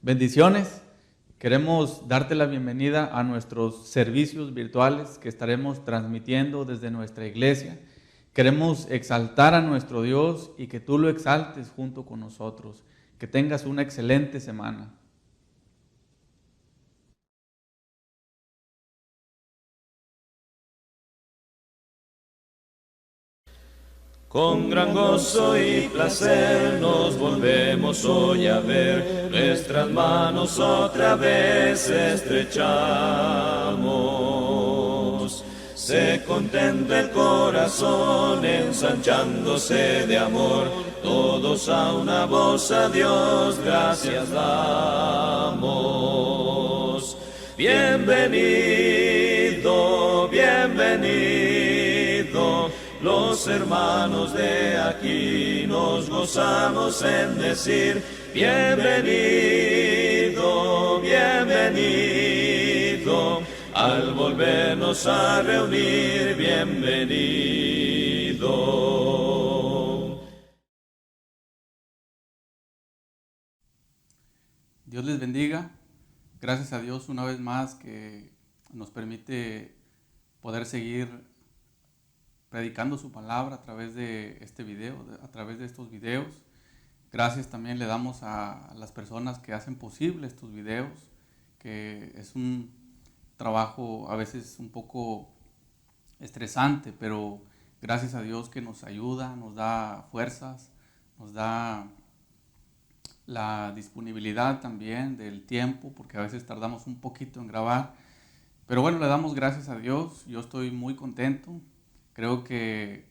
Bendiciones. Queremos darte la bienvenida a nuestros servicios virtuales que estaremos transmitiendo desde nuestra iglesia. Queremos exaltar a nuestro Dios y que tú lo exaltes junto con nosotros. Que tengas una excelente semana. Con gran gozo y placer nos volvemos hoy a ver, nuestras manos otra vez estrechamos. Se contenta el corazón ensanchándose de amor, todos a una voz a Dios gracias damos. Bienvenido, bienvenido. Los hermanos de aquí nos gozamos en decir, bienvenido, bienvenido, al volvernos a reunir, bienvenido. Dios les bendiga. Gracias a Dios una vez más que nos permite poder seguir predicando su palabra a través de este video, a través de estos videos. Gracias también le damos a las personas que hacen posible estos videos, que es un trabajo a veces un poco estresante, pero gracias a Dios que nos ayuda, nos da fuerzas, nos da la disponibilidad también del tiempo, porque a veces tardamos un poquito en grabar. Pero bueno, le damos gracias a Dios. Yo estoy muy contento. Creo que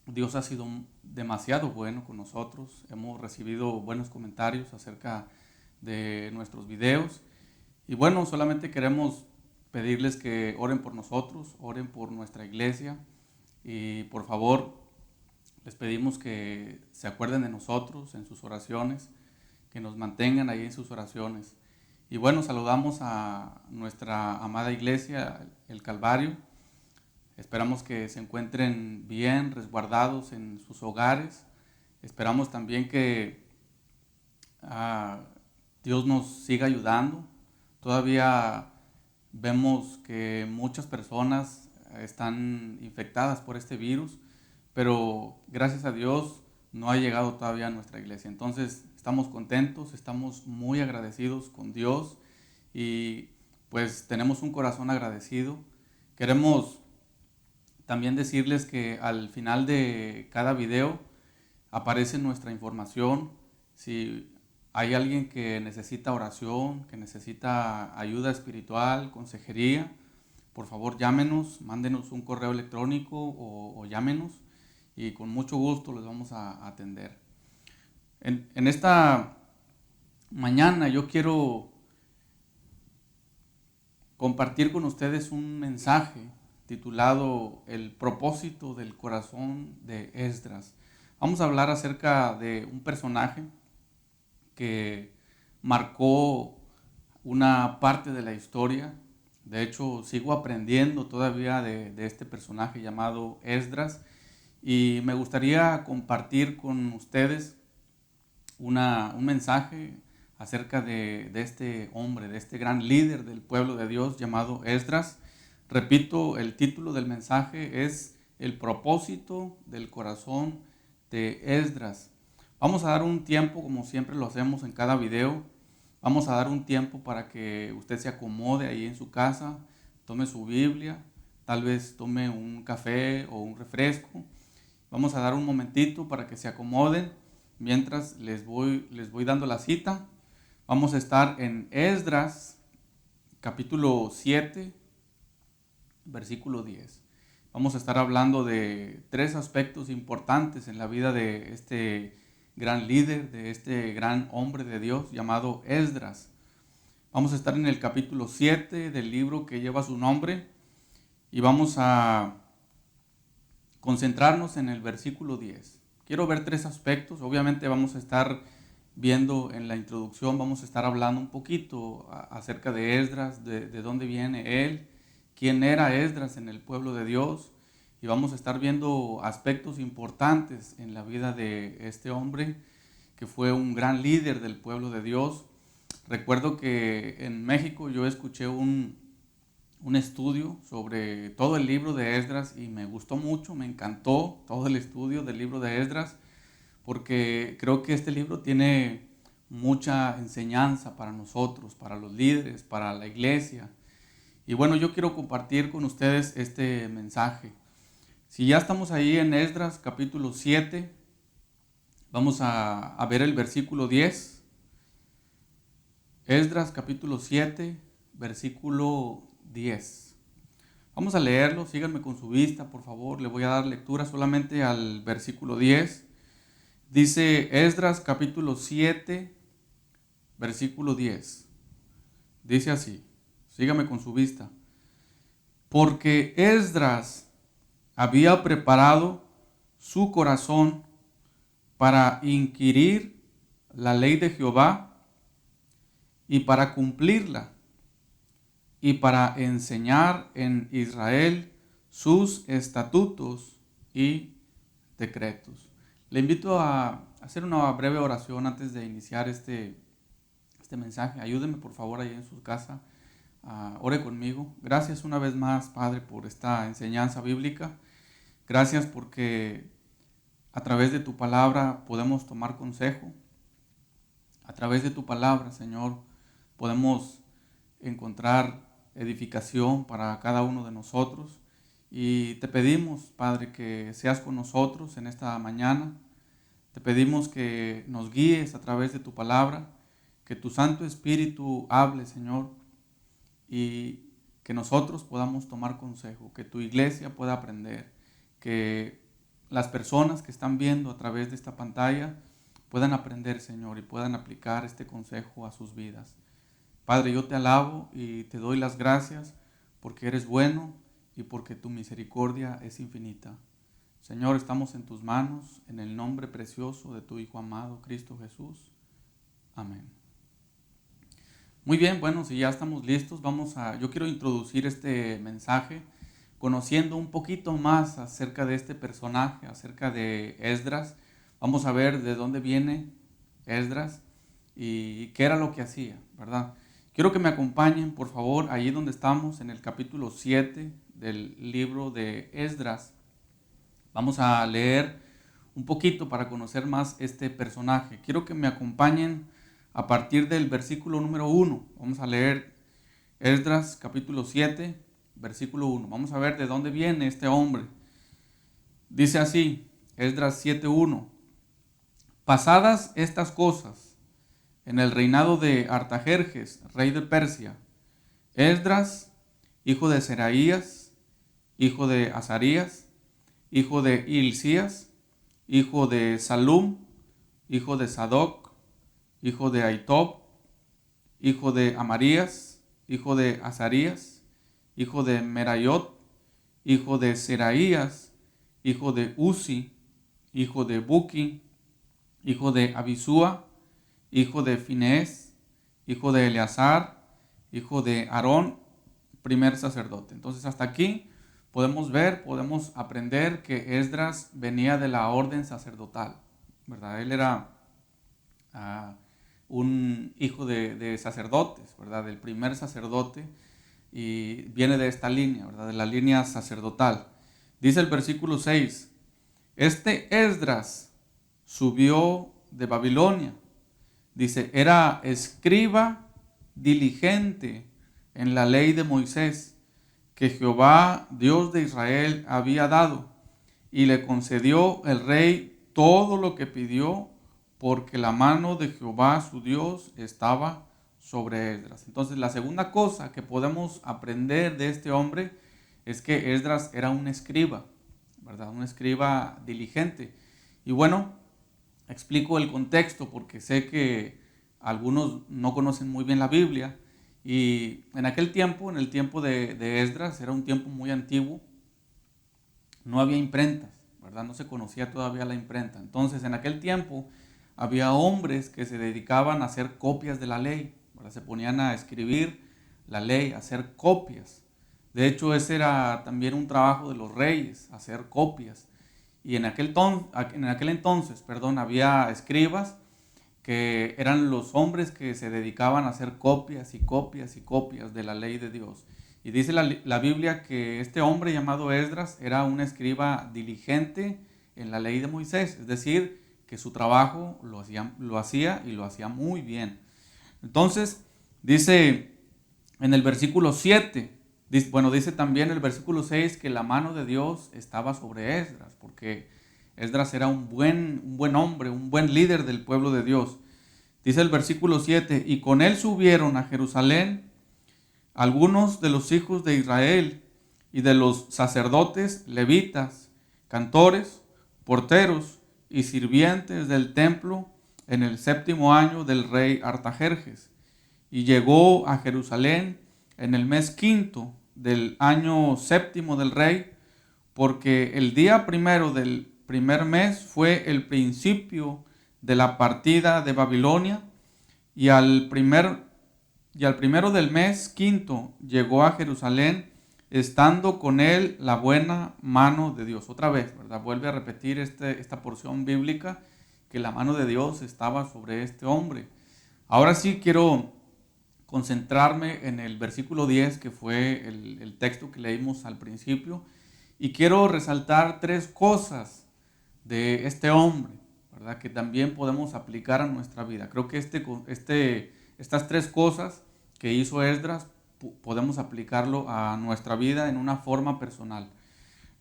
Dios ha sido demasiado bueno con nosotros. Hemos recibido buenos comentarios acerca de nuestros videos. Y bueno, solamente queremos pedirles que oren por nosotros, oren por nuestra iglesia. Y por favor, les pedimos que se acuerden de nosotros en sus oraciones, que nos mantengan ahí en sus oraciones. Y bueno, saludamos a nuestra amada iglesia, el Calvario. Esperamos que se encuentren bien, resguardados en sus hogares. Esperamos también que Dios nos siga ayudando. Todavía vemos que muchas personas están infectadas por este virus, pero gracias a Dios no ha llegado todavía a nuestra iglesia. Entonces estamos contentos, estamos muy agradecidos con Dios y pues tenemos un corazón agradecido. Queremos también decirles que al final de cada video aparece nuestra información. Si hay alguien que necesita oración, que necesita ayuda espiritual, consejería, por favor llámenos, mándenos un correo electrónico o llámenos y con mucho gusto les vamos a atender. En esta mañana yo quiero compartir con ustedes un mensaje titulado El propósito del corazón de Esdras. Vamos a hablar acerca de un personaje que marcó una parte de la historia. De hecho, sigo aprendiendo todavía de este personaje llamado Esdras y me gustaría compartir con ustedes un mensaje acerca de este hombre, de este gran líder del pueblo de Dios llamado Esdras. Repito, el título del mensaje es El propósito del corazón de Esdras. Vamos a dar un tiempo, como siempre lo hacemos en cada video, vamos a dar un tiempo para que usted se acomode ahí en su casa, tome su Biblia, tal vez tome un café o un refresco. Vamos a dar un momentito para que se acomoden mientras les voy dando la cita. Vamos a estar en Esdras, capítulo 7, versículo 10. Vamos a estar hablando de tres aspectos importantes en la vida de este gran líder, de este gran hombre de Dios llamado Esdras. Vamos a estar en el capítulo 7 del libro que lleva su nombre y vamos a concentrarnos en el versículo 10. Quiero ver tres aspectos. Obviamente vamos a estar viendo en la introducción, vamos a estar hablando un poquito acerca de Esdras, de dónde viene él, quién era Esdras en el pueblo de Dios, y vamos a estar viendo aspectos importantes en la vida de este hombre que fue un gran líder del pueblo de Dios. Recuerdo que en México yo escuché un estudio sobre todo el libro de Esdras y me gustó mucho, me encantó todo el estudio del libro de Esdras, porque creo que este libro tiene mucha enseñanza para nosotros, para los líderes, para la iglesia. Y bueno, yo quiero compartir con ustedes este mensaje. Si ya estamos ahí en Esdras capítulo 7, vamos a ver el versículo 10. Esdras capítulo 7, versículo 10. Vamos a leerlo, síganme con su vista, por favor. Le voy a dar lectura solamente al versículo 10. Dice Esdras capítulo 7, versículo 10. Dice así, síganme con su vista. Porque Esdras había preparado su corazón para inquirir la ley de Jehová y para cumplirla, y para enseñar en Israel sus estatutos y decretos. Le invito a hacer una breve oración antes de iniciar este mensaje. Ayúdenme por favor ahí en su casa. Ore conmigo. Gracias una vez más, Padre, por esta enseñanza bíblica. Gracias porque a través de tu palabra podemos tomar consejo. A través de tu palabra, Señor, podemos encontrar edificación para cada uno de nosotros. Y te pedimos, Padre, que seas con nosotros en esta mañana. Te pedimos que nos guíes a través de tu palabra, que tu Santo Espíritu hable, Señor, y que nosotros podamos tomar consejo, que tu iglesia pueda aprender, que las personas que están viendo a través de esta pantalla puedan aprender, Señor, y puedan aplicar este consejo a sus vidas. Padre, yo te alabo y te doy las gracias porque eres bueno y porque tu misericordia es infinita. Señor, estamos en tus manos, en el nombre precioso de tu Hijo amado, Cristo Jesús. Amén. Muy bien, bueno, si ya estamos listos, yo quiero introducir este mensaje conociendo un poquito más acerca de este personaje, acerca de Esdras. Vamos a ver de dónde viene Esdras y qué era lo que hacía, ¿verdad? Quiero que me acompañen, por favor, allí donde estamos, en el capítulo 7 del libro de Esdras. Vamos a leer un poquito para conocer más este personaje. Quiero que me acompañen a partir del versículo número 1. Vamos a leer Esdras capítulo 7, versículo 1. Vamos a ver de dónde viene este hombre. Dice así, Esdras 7:1. Pasadas estas cosas, en el reinado de Artajerjes, rey de Persia, Esdras, hijo de Seraías, hijo de Azarías, hijo de Hilcías, hijo de Salum, hijo de Sadoc, hijo de Ahitob, hijo de Amarías, hijo de Azarías, hijo de Merayot, hijo de Seraías, hijo de Uzi, hijo de Buki, hijo de Abisúa, hijo de Finés, hijo de Eleazar, hijo de Aarón, primer sacerdote. Entonces hasta aquí podemos aprender que Esdras venía de la orden sacerdotal, ¿verdad? Él era un hijo de sacerdotes, ¿verdad? Del primer sacerdote, y viene de esta línea, ¿verdad? De la línea sacerdotal. Dice el versículo 6, este Esdras subió de Babilonia. Dice, era escriba diligente en la ley de Moisés, que Jehová, Dios de Israel, había dado, y le concedió el rey todo lo que pidió, porque la mano de Jehová su Dios estaba sobre Esdras. Entonces la segunda cosa que podemos aprender de este hombre es que Esdras era un escriba, ¿verdad? Un escriba diligente. Y bueno, explico el contexto porque sé que algunos no conocen muy bien la Biblia. Y en aquel tiempo, en el tiempo de Esdras, era un tiempo muy antiguo, no había imprentas, ¿verdad? No se conocía todavía la imprenta. Entonces en aquel tiempo había hombres que se dedicaban a hacer copias de la ley, ¿verdad? Se ponían a escribir la ley, a hacer copias. De hecho, ese era también un trabajo de los reyes, hacer copias. Y en aquel entonces, había escribas que eran los hombres que se dedicaban a hacer copias y copias y copias de la ley de Dios. Y dice la Biblia que este hombre llamado Esdras era un escriba diligente en la ley de Moisés, es decir, que su trabajo lo hacía y lo hacía muy bien. Entonces, dice en el versículo 7, dice también el versículo 6 que la mano de Dios estaba sobre Esdras, porque Esdras era un buen hombre, un buen líder del pueblo de Dios. Dice el versículo 7, y con él subieron a Jerusalén algunos de los hijos de Israel y de los sacerdotes, levitas, cantores, porteros y sirvientes del templo en el 7º año del rey Artajerjes. Y llegó a Jerusalén en el mes 5 del año 7 del rey, porque el día primero del primer mes fue el principio de la partida de Babilonia, y al primero del mes 5 llegó a Jerusalén, estando con él la buena mano de Dios. Otra vez, ¿verdad? Vuelve a repetir esta porción bíblica, que la mano de Dios estaba sobre este hombre. Ahora sí quiero concentrarme en el versículo 10, que fue el texto que leímos al principio, y quiero resaltar 3 cosas de este hombre, ¿verdad?, que también podemos aplicar a nuestra vida. Creo que estas 3 cosas que hizo Esdras podemos aplicarlo a nuestra vida en una forma personal.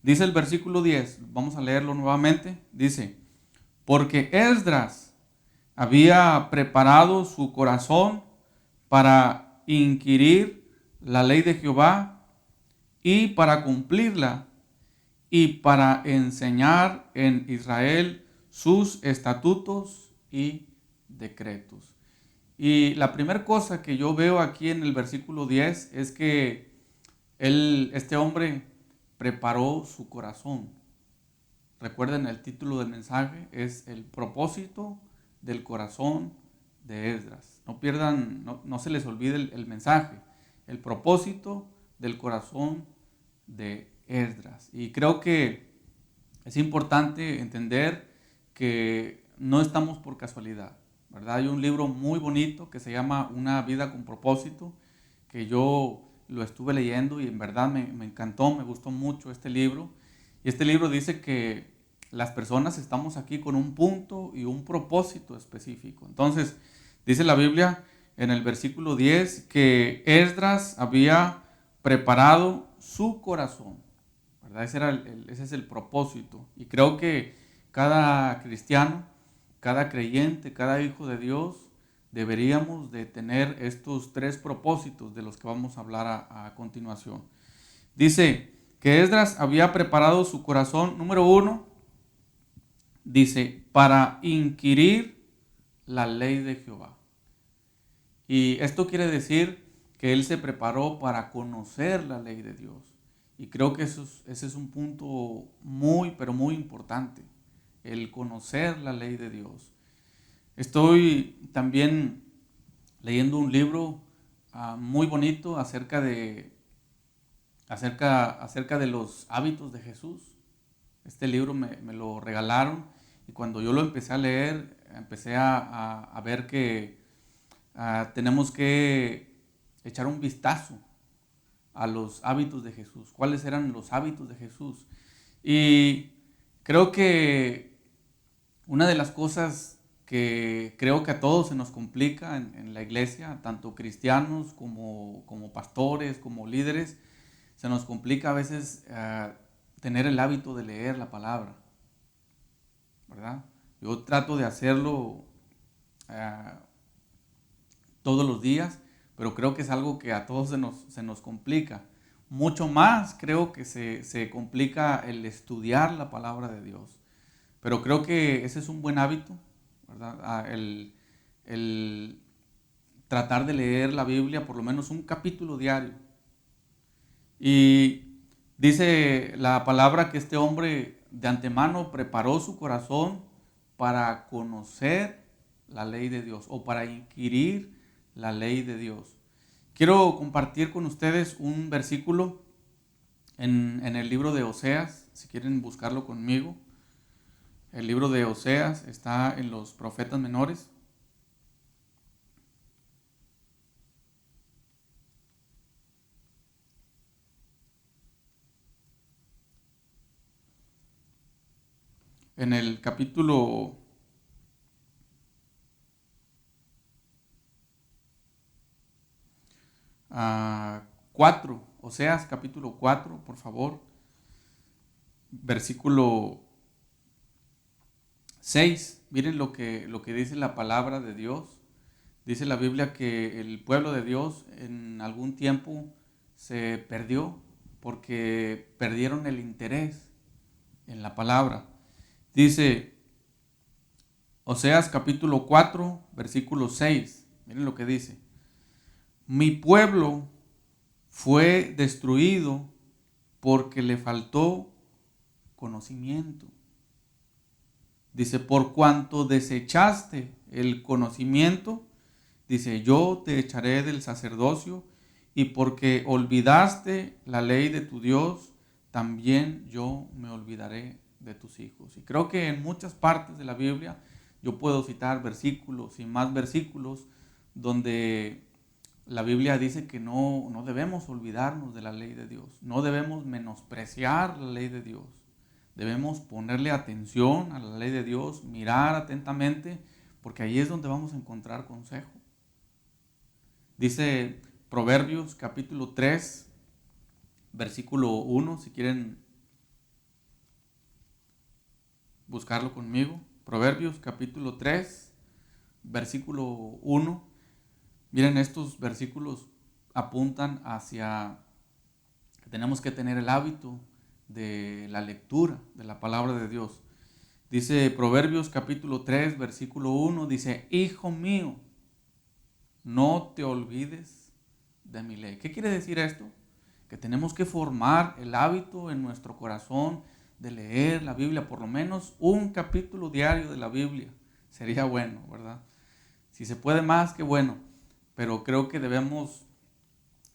Dice el versículo 10, vamos a leerlo nuevamente, dice, porque Esdras había preparado su corazón para inquirir la ley de Jehová y para cumplirla, y para enseñar en Israel sus estatutos y decretos. Y la primera cosa que yo veo aquí en el versículo 10 es que este hombre preparó su corazón. Recuerden, el título del mensaje es el propósito del corazón de Esdras. No pierdan, no se les olvide el mensaje, el propósito del corazón de Esdras. Y creo que es importante entender que no estamos por casualidad, ¿verdad? Hay un libro muy bonito que se llama Una vida con propósito, que yo lo estuve leyendo y en verdad me encantó, me gustó mucho este libro. Y este libro dice que las personas estamos aquí con un punto y un propósito específico. Entonces, dice la Biblia en el versículo 10 que Esdras había preparado su corazón, ¿verdad? Ese es el propósito. Y creo que cada cristiano, cada creyente, cada hijo de Dios, deberíamos de tener estos 3 propósitos de los que vamos a hablar a continuación. Dice que Esdras había preparado su corazón, número 1, dice, para inquirir la ley de Jehová. Y esto quiere decir que él se preparó para conocer la ley de Dios. Y creo que ese es un punto muy, pero muy importante, el conocer la ley de Dios. Estoy también leyendo un libro muy bonito acerca de los hábitos de Jesús. Este libro me lo regalaron y cuando yo lo empecé a leer, empecé a ver que tenemos que echar un vistazo a los hábitos de Jesús. ¿Cuáles eran los hábitos de Jesús? Y creo que una de las cosas que creo que a todos se nos complica en la iglesia, tanto cristianos como pastores, como líderes, se nos complica a veces tener el hábito de leer la palabra, ¿verdad? Yo trato de hacerlo todos los días, pero creo que es algo que a todos se nos complica. Mucho más creo que se complica el estudiar la palabra de Dios. Pero creo que ese es un buen hábito, ¿verdad? El tratar de leer la Biblia por lo menos un capítulo diario. Y dice la palabra que este hombre de antemano preparó su corazón para conocer la ley de Dios o para inquirir la ley de Dios. Quiero compartir con ustedes un versículo en el libro de Oseas, si quieren buscarlo conmigo. El libro de Oseas está en los profetas menores. En el capítulo 4, Oseas capítulo 4, por favor, versículo 6, miren lo que dice la palabra de Dios. Dice la Biblia que el pueblo de Dios en algún tiempo se perdió porque perdieron el interés en la palabra. Dice Oseas capítulo 4, versículo 6, miren lo que dice. Mi pueblo fue destruido porque le faltó conocimiento. Dice, por cuanto desechaste el conocimiento, dice, yo te echaré del sacerdocio, y porque olvidaste la ley de tu Dios, también yo me olvidaré de tus hijos. Y creo que en muchas partes de la Biblia yo puedo citar versículos y más versículos donde la Biblia dice que no debemos olvidarnos de la ley de Dios, no debemos menospreciar la ley de Dios, debemos ponerle atención a la ley de Dios, mirar atentamente, porque ahí es donde vamos a encontrar consejo. Dice Proverbios capítulo 3, versículo 1, si quieren buscarlo conmigo. Proverbios capítulo 3, versículo 1. Miren, estos versículos apuntan hacia que tenemos que tener el hábito de la lectura de la palabra de Dios. Dice Proverbios capítulo 3, versículo 1, dice, hijo mío, no te olvides de mi ley. ¿Qué quiere decir esto? Que tenemos que formar el hábito en nuestro corazón de leer la Biblia, por lo menos un capítulo diario de la Biblia. Sería bueno, ¿verdad? Si se puede más, qué bueno. Pero creo que debemos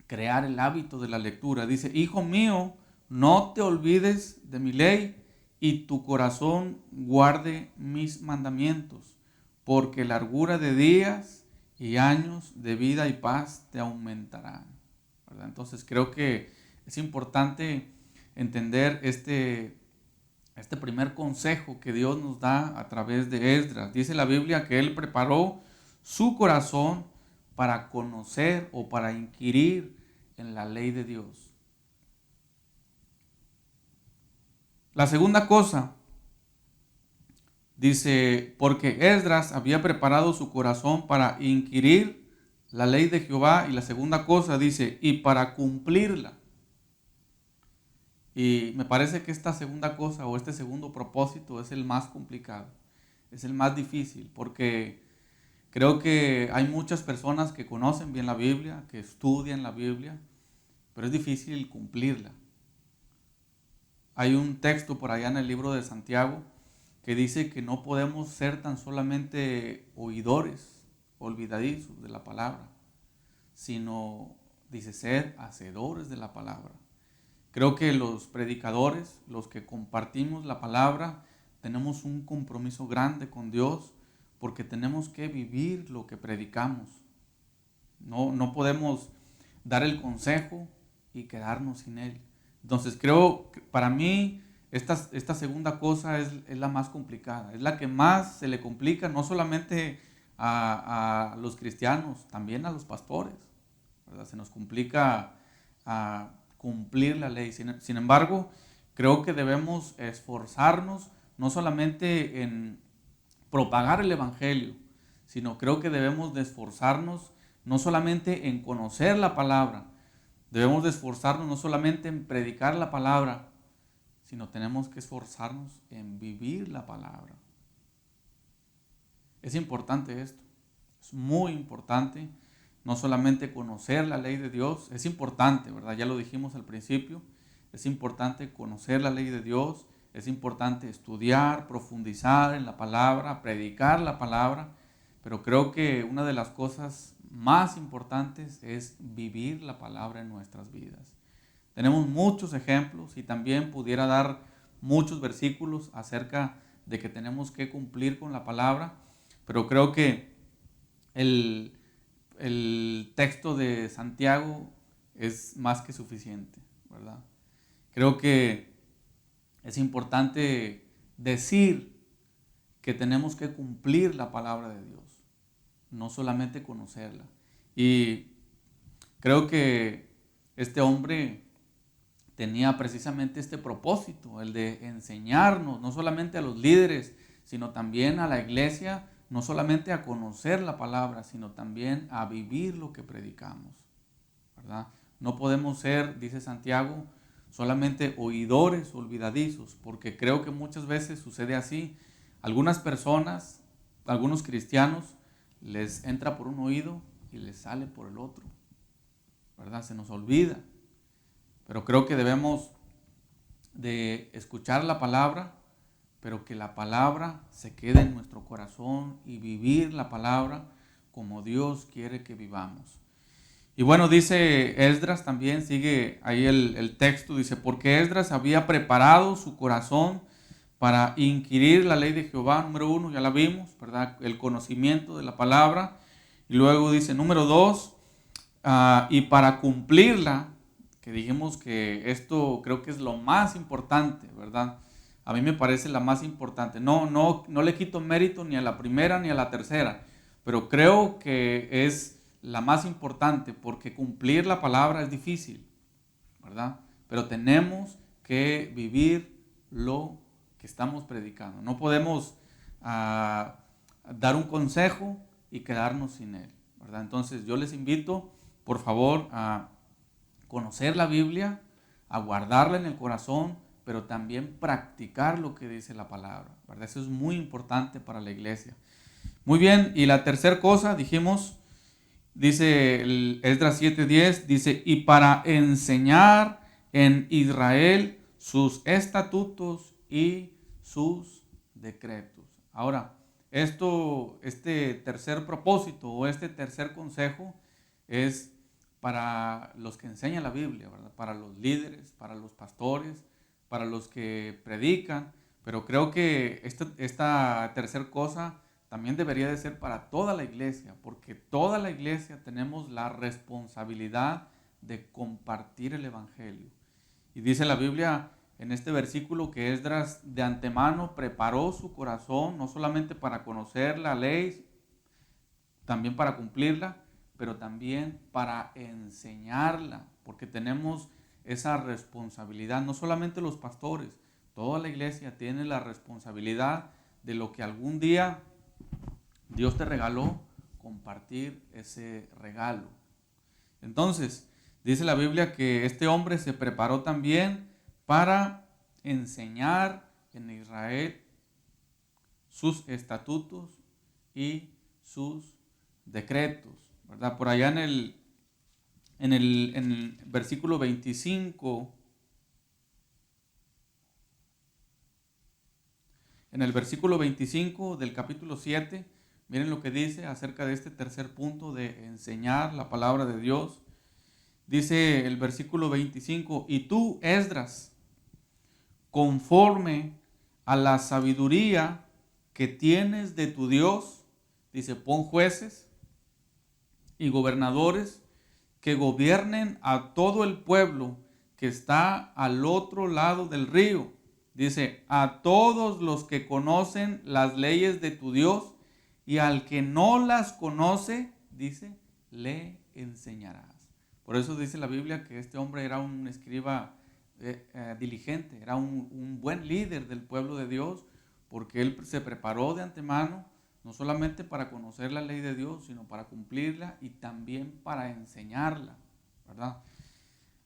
crear el hábito de la lectura. Dice, hijo mío, no te olvides de mi ley y tu corazón guarde mis mandamientos, porque largura de días y años de vida y paz te aumentarán. ¿Verdad? Entonces creo que es importante entender este primer consejo que Dios nos da a través de Esdras. Dice la Biblia que Él preparó su corazón para conocer o para inquirir en la ley de Dios. La segunda cosa, dice, porque Esdras había preparado su corazón para inquirir la ley de Jehová, y la segunda cosa dice, y para cumplirla. Y me parece que esta segunda cosa o este segundo propósito es el más complicado, es el más difícil, porque creo que hay muchas personas que conocen bien la Biblia, que estudian la Biblia, pero es difícil cumplirla. Hay un texto por allá en el libro de Santiago que dice que no podemos ser tan solamente oidores, olvidadizos de la palabra, sino, dice, ser hacedores de la palabra. Creo que los predicadores, los que compartimos la palabra, tenemos un compromiso grande con Dios, porque tenemos que vivir lo que predicamos. No podemos dar el consejo y quedarnos sin él. Entonces creo que para mí esta segunda cosa es la más complicada, es la que más se le complica, no solamente a los cristianos, también a los pastores, ¿verdad? Se nos complica a cumplir la ley. Sin embargo, creo que debemos esforzarnos no solamente en propagar el evangelio, sino creo que debemos de esforzarnos no solamente en conocer la palabra, debemos de esforzarnos no solamente en predicar la palabra, sino tenemos que esforzarnos en vivir la palabra. Es importante esto, es muy importante, no solamente conocer la ley de Dios, es importante, ¿verdad? Ya lo dijimos al principio, es importante conocer la ley de Dios, es importante estudiar, profundizar en la palabra, predicar la palabra, pero creo que una de las cosas más importantes es vivir la palabra en nuestras vidas. Tenemos muchos ejemplos y también pudiera dar muchos versículos acerca de que tenemos que cumplir con la palabra, pero creo que el texto de Santiago es más que suficiente, ¿verdad? Creo que es importante decir que tenemos que cumplir la palabra de Dios, no solamente conocerla. Y creo que este hombre tenía precisamente este propósito, el de enseñarnos, no solamente a los líderes, sino también a la iglesia, no solamente a conocer la palabra, sino también a vivir lo que predicamos, ¿verdad? No podemos ser, dice Santiago, solamente oidores olvidadizos, porque creo que muchas veces sucede así. Algunas personas, algunos cristianos, les entra por un oído y les sale por el otro, ¿verdad? Se nos olvida. Pero creo que debemos de escuchar la palabra, pero que la palabra se quede en nuestro corazón y vivir la palabra como Dios quiere que vivamos. Y bueno, dice Esdras también, sigue ahí el texto, dice, porque Esdras había preparado su corazón para inquirir la ley de Jehová, número 1, ya la vimos, ¿verdad? El conocimiento de la palabra. Y luego dice, número 2, y para cumplirla, que dijimos que esto creo que es lo más importante, ¿verdad? A mí me parece la más importante. No le quito mérito ni a la primera ni a la tercera, pero creo que es la más importante porque cumplir la palabra es difícil, ¿verdad? Pero tenemos que vivir lo que estamos predicando. No podemos dar un consejo y quedarnos sin él, ¿verdad? Entonces yo les invito, por favor, a conocer la Biblia, a guardarla en el corazón, pero también practicar lo que dice la palabra, ¿verdad? Eso es muy importante para la iglesia. Muy bien, y la tercera cosa, dijimos, dice el Esdras 7:10, dice, y para enseñar en Israel sus estatutos y sus decretos. Ahora, este tercer propósito o este tercer consejo es para los que enseñan la Biblia, ¿verdad? Para los líderes, para los pastores, para los que predican, pero creo que esta tercera cosa también debería de ser para toda la iglesia, porque toda la iglesia tenemos la responsabilidad de compartir el evangelio. Y dice la Biblia en este versículo que Esdras de antemano preparó su corazón, no solamente para conocer la ley, también para cumplirla, pero también para enseñarla, porque tenemos esa responsabilidad, no solamente los pastores, toda la iglesia tiene la responsabilidad de lo que algún día Dios te regaló, compartir ese regalo. Entonces, dice la Biblia que este hombre se preparó también para enseñar en Israel sus estatutos y sus decretos, ¿verdad? Por allá en el versículo 25, en el versículo 25 del capítulo 7, miren lo que dice acerca de este tercer punto de enseñar la palabra de Dios. Dice el versículo 25, y tú, Esdras, conforme a la sabiduría que tienes de tu Dios, dice, pon jueces y gobernadores que gobiernen a todo el pueblo que está al otro lado del río. Dice, a todos los que conocen las leyes de tu Dios, y al que no las conoce, dice, le enseñarás. Por eso dice la Biblia que este hombre era un escriba diligente, era un buen líder del pueblo de Dios, porque él se preparó de antemano, no solamente para conocer la ley de Dios, sino para cumplirla y también para enseñarla, ¿verdad?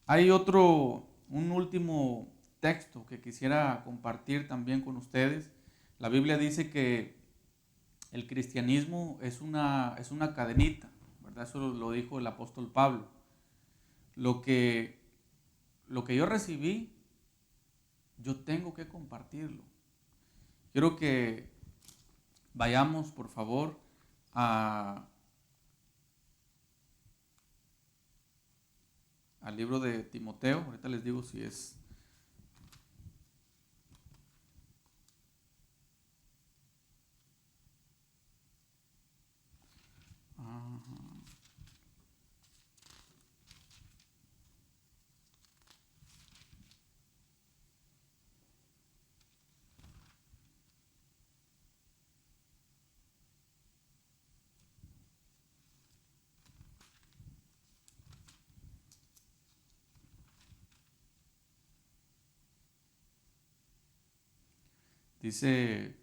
Hay un último texto que quisiera compartir también con ustedes. La Biblia dice que el cristianismo es una cadenita, ¿verdad? Eso lo dijo el apóstol Pablo. Lo que yo recibí, yo tengo que compartirlo. Quiero que vayamos, por favor, al libro de Timoteo. Ahorita les digo si es... Dice,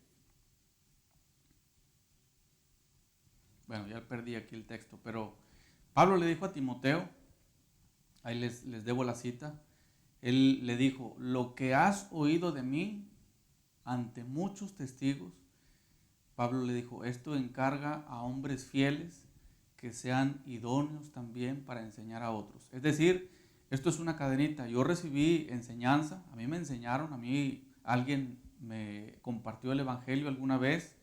bueno, ya perdí aquí el texto, pero Pablo le dijo a Timoteo, ahí les debo la cita, él le dijo, lo que has oído de mí ante muchos testigos, Pablo le dijo, esto encarga a hombres fieles que sean idóneos también para enseñar a otros. Es decir, esto es una cadenita. Yo recibí enseñanza, a mí me enseñaron, a mí alguien me compartió el evangelio alguna vez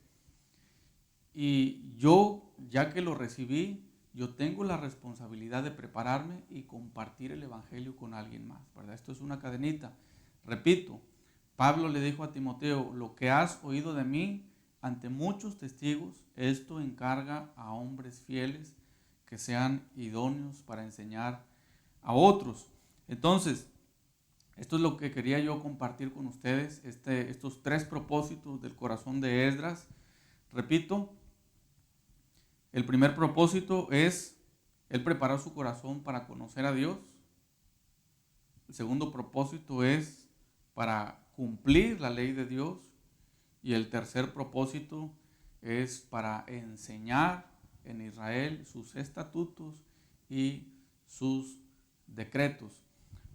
y yo, ya que lo recibí, yo tengo la responsabilidad de prepararme y compartir el evangelio con alguien más, ¿verdad? Esto es una cadenita. Repito, Pablo le dijo a Timoteo, lo que has oído de mí ante muchos testigos, esto encarga a hombres fieles que sean idóneos para enseñar a otros. Entonces, esto es lo que quería yo compartir con ustedes, estos 3 propósitos del corazón de Esdras. Repito, el primer propósito es él preparar su corazón para conocer a Dios. El segundo propósito es para cumplir la ley de Dios. Y el tercer propósito es para enseñar en Israel sus estatutos y sus decretos.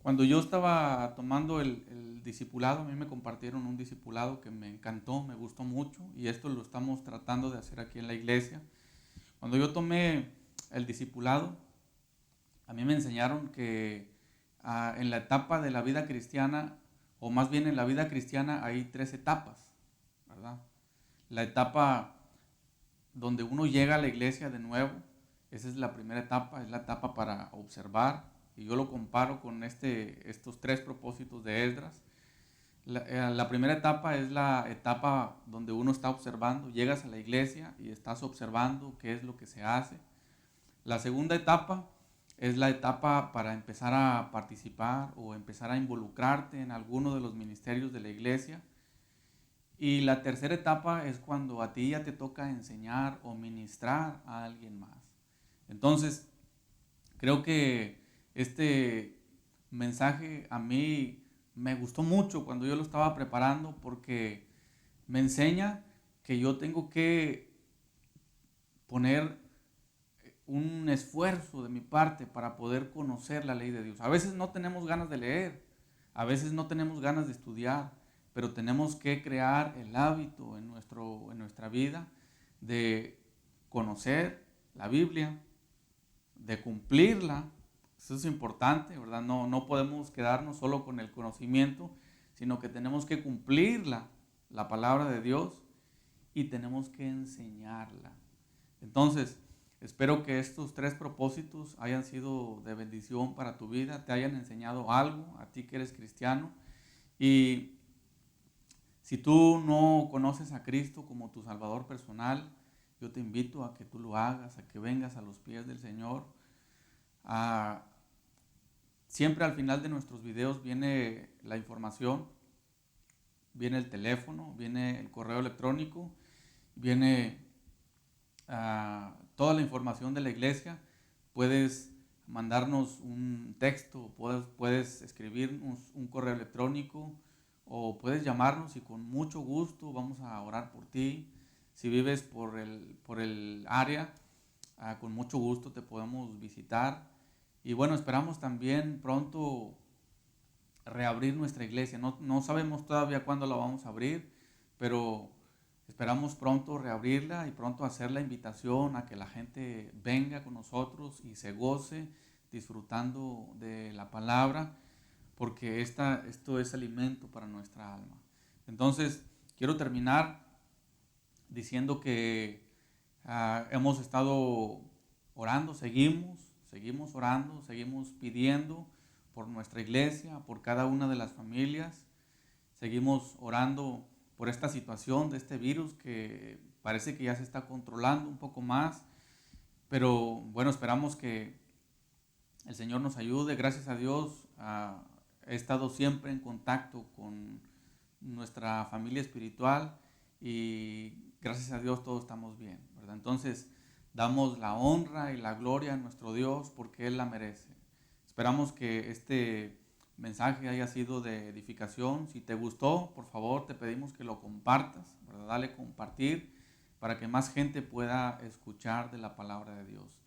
Cuando yo estaba tomando el discipulado, a mí me compartieron un discipulado que me encantó, me gustó mucho, y esto lo estamos tratando de hacer aquí en la iglesia. Cuando yo tomé el discipulado, a mí me enseñaron que en la etapa de la vida cristiana, o más bien en la vida cristiana, hay 3 etapas, ¿verdad? La etapa donde uno llega a la iglesia de nuevo, esa es la primera etapa, es la etapa para observar, y yo lo comparo con estos 3 propósitos de Esdras. La primera etapa es la etapa donde uno está observando, llegas a la iglesia y estás observando qué es lo que se hace. La segunda etapa es la etapa para empezar a participar o empezar a involucrarte en alguno de los ministerios de la iglesia. Y la tercera etapa es cuando a ti ya te toca enseñar o ministrar a alguien más. Entonces, creo que este mensaje a mí me gustó mucho cuando yo lo estaba preparando, porque me enseña que yo tengo que poner un esfuerzo de mi parte para poder conocer la ley de Dios. A veces no tenemos ganas de leer, a veces no tenemos ganas de estudiar, pero tenemos que crear el hábito en nuestra vida de conocer la Biblia, de cumplirla. Eso es importante, ¿verdad? No podemos quedarnos solo con el conocimiento, sino que tenemos que cumplirla, la palabra de Dios, y tenemos que enseñarla. Entonces, espero que estos 3 propósitos hayan sido de bendición para tu vida, te hayan enseñado algo, a ti que eres cristiano. Y si tú no conoces a Cristo como tu Salvador personal, yo te invito a que tú lo hagas, a que vengas a los pies del Señor. Siempre al final de nuestros videos viene la información, viene el teléfono, viene el correo electrónico, viene toda la información de la iglesia. Puedes mandarnos un texto, puedes escribirnos un correo electrónico, o puedes llamarnos y con mucho gusto vamos a orar por ti. Si vives por el área, con mucho gusto te podemos visitar. Y bueno, esperamos también pronto reabrir nuestra iglesia. No sabemos todavía cuándo la vamos a abrir, pero esperamos pronto reabrirla y pronto hacer la invitación a que la gente venga con nosotros y se goce disfrutando de la palabra, porque esto es alimento para nuestra alma. Entonces, quiero terminar diciendo que hemos estado orando, seguimos orando, seguimos pidiendo por nuestra iglesia, por cada una de las familias. Seguimos orando por esta situación de este virus que parece que ya se está controlando un poco más, pero bueno, esperamos que el Señor nos ayude. Gracias a Dios, he estado siempre en contacto con nuestra familia espiritual y gracias a Dios todos estamos bien, ¿verdad? Entonces, damos la honra y la gloria a nuestro Dios porque Él la merece. Esperamos que este mensaje haya sido de edificación. Si te gustó, por favor, te pedimos que lo compartas, ¿verdad? Dale compartir para que más gente pueda escuchar de la palabra de Dios.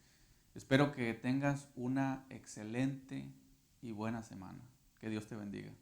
Espero que tengas una excelente y buena semana. Que Dios te bendiga.